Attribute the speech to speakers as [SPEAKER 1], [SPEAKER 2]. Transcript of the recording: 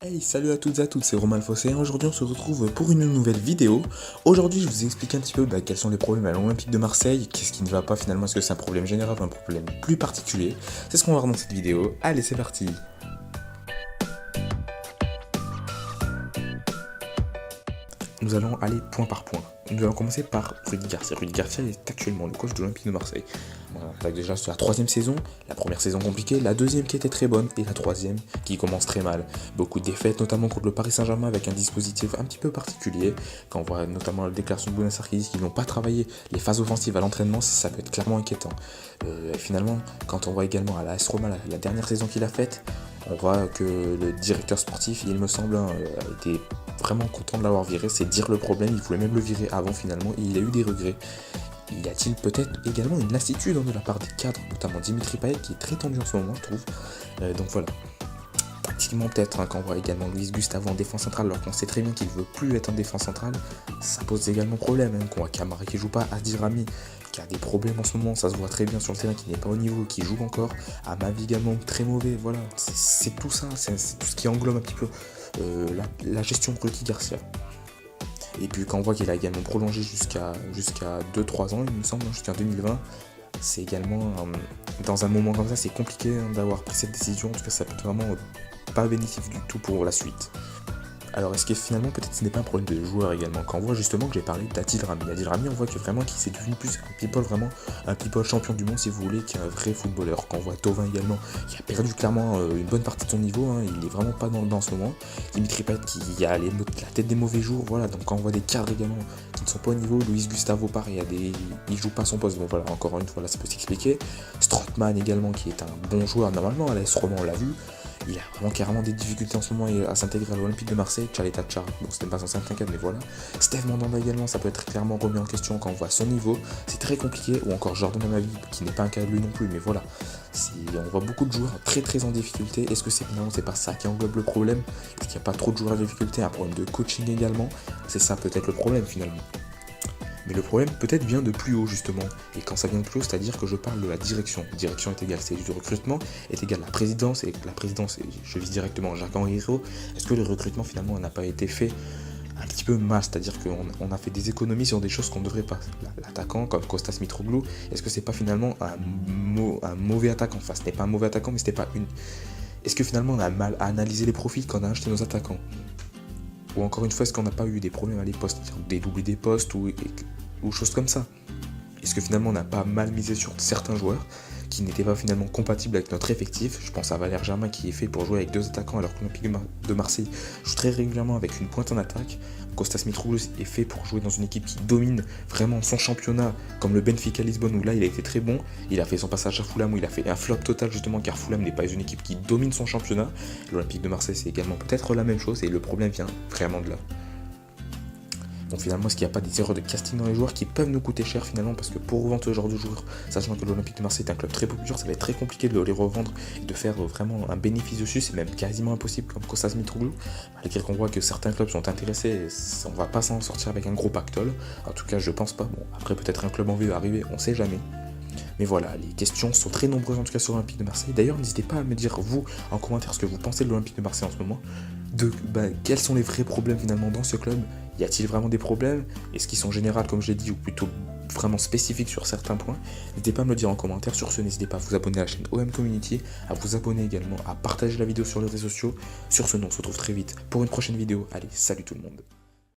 [SPEAKER 1] Hey, salut à toutes et à tous, c'est Romain le Fossé. Aujourd'hui on se retrouve pour une nouvelle vidéo. Aujourd'hui je vous explique un petit peu quels sont les problèmes à l'Olympique de Marseille, qu'est-ce qui ne va pas finalement, est-ce que c'est un problème général ou un problème plus particulier. C'est ce qu'on va voir dans cette vidéo. Allez, c'est parti. Nous allons aller point par point. Nous allons commencer par Rudy Garcia. Rudy Garcia est actuellement le coach de l'Olympique de Marseille. Voilà, déjà c'est la troisième saison, la première saison compliquée, la deuxième qui était très bonne et la troisième qui commence très mal. Beaucoup de défaites, notamment contre le Paris Saint-Germain avec un dispositif un petit peu particulier. Quand on voit notamment la déclaration de Bounassa qui dit qu'ils n'ont pas travaillé les phases offensives à l'entraînement, ça peut être clairement inquiétant. Finalement, quand on voit également à la AS Roma la dernière saison qu'il a faite, on voit que le directeur sportif, il me semble, a été vraiment content de l'avoir viré, c'est dire le problème, il voulait même le virer avant finalement, et il a eu des regrets. Y a-t-il peut-être également une lassitude de la part des cadres, notamment Dimitri Payet qui est très tendu en ce moment, je trouve. Donc voilà. Tactiquement peut-être, quand on voit également Luis Gustavo en défense centrale, alors qu'on sait très bien qu'il ne veut plus être en défense centrale, ça pose également problème. Qu'on voit Camara qui joue pas, Adil Rami qui a des problèmes en ce moment, ça se voit très bien sur le terrain, qui n'est pas au niveau, qui joue encore, Amavi également très mauvais, voilà, c'est tout ça, c'est tout ce qui englobe un petit peu la gestion de Rudy Garcia. Et puis quand on voit qu'il a également prolongé jusqu'à 2-3 ans, il me semble, jusqu'à 2020, c'est également, dans un moment comme ça, c'est compliqué d'avoir pris cette décision, en tout cas ça peut être vraiment pas bénéfique du tout pour la suite. Alors est-ce que finalement peut-être ce n'est pas un problème de joueur également, quand on voit justement que j'ai parlé d'Adil Rami. Adil Rami, on voit que vraiment qu'il s'est devenu plus un people, vraiment un people champion du monde si vous voulez, qui est un vrai footballeur. Quand on voit Thauvin également, qui a perdu clairement une bonne partie de son niveau, il est vraiment pas dans ce moment. Dimitri Payet qui a la tête des mauvais jours, voilà. Donc quand on voit des cadres également qui ne sont pas au niveau, Luis Gustavo pareil, il joue pas son poste, bon voilà, encore une fois là ça peut s'expliquer. Strootman également qui est un bon joueur normalement, à l'AS Roma on l'a vu. Il a vraiment carrément des difficultés en ce moment à s'intégrer à l'Olympique de Marseille. Charlie Thatcher, bon c'était pas censé être un cas, mais voilà. Steve Mandanda également, ça peut être clairement remis en question quand on voit son niveau. C'est très compliqué, ou encore Jordan Amavi, qui n'est pas un cas de lui non plus, mais voilà. On voit beaucoup de joueurs très en difficulté. Est-ce que finalement c'est pas ça qui englobe le problème? Est-ce qu'il n'y a pas trop de joueurs en difficulté? Un problème de coaching également? C'est ça peut-être le problème finalement. Mais le problème peut-être vient de plus haut justement. Et quand ça vient de plus haut, c'est-à-dire que je parle de la direction. Direction est égale c'est du recrutement, est égale la présidence, et la présidence, je vise directement Jacques-Henri Hérault. Est-ce que le recrutement finalement n'a pas été fait un petit peu mal, c'est-à-dire qu'on a fait des économies sur des choses qu'on ne devrait pas. L'attaquant comme Kostas Mitroglou, est-ce que c'est pas finalement un mauvais attaquant? Enfin, ce n'est pas un mauvais attaquant, mais c'était pas une. Est-ce que finalement on a mal analysé les profils quand on a acheté nos attaquants? Ou encore une fois, est-ce qu'on n'a pas eu des problèmes à les postes, des doublés des postes ou choses comme ça? Est-ce que finalement on n'a pas mal misé sur certains joueurs qui n'étaient pas finalement compatibles avec notre effectif? Je pense à Valère Germain qui est fait pour jouer avec deux attaquants alors que l'Olympique de Marseille joue très régulièrement avec une pointe en attaque. Kostas Mitroglou est fait pour jouer dans une équipe qui domine vraiment son championnat, comme le Benfica Lisbonne où là il a été très bon. Il a fait son passage à Fulham où il a fait un flop total justement car Fulham n'est pas une équipe qui domine son championnat. L'Olympique de Marseille c'est également peut-être la même chose et le problème vient vraiment de là. Donc finalement, est-ce qu'il n'y a pas des erreurs de casting dans les joueurs qui peuvent nous coûter cher finalement? Parce que pour revendre ce genre de joueurs, sachant que l'Olympique de Marseille est un club très populaire, ça va être très compliqué de les revendre et de faire vraiment un bénéfice dessus. C'est même quasiment impossible comme Kostas Mitroglou. Malgré qu'on voit que certains clubs sont intéressés, on va pas s'en sortir avec un gros pactole. En tout cas, je pense pas. Bon, après peut-être un club en vue va arriver, on sait jamais. Mais voilà, les questions sont très nombreuses en tout cas sur l'Olympique de Marseille. D'ailleurs, n'hésitez pas à me dire, vous, en commentaire, ce que vous pensez de l'Olympique de Marseille en ce moment. Quels sont les vrais problèmes finalement dans ce club? Y a-t-il vraiment des problèmes? Est-ce qu'ils sont généraux comme je l'ai dit ou plutôt vraiment spécifiques sur certains points? N'hésitez pas à me le dire en commentaire. Sur ce, n'hésitez pas à vous abonner à la chaîne OM Community, à vous abonner également, à partager la vidéo sur les réseaux sociaux. Sur ce, on se retrouve très vite pour une prochaine vidéo. Allez, salut tout le monde.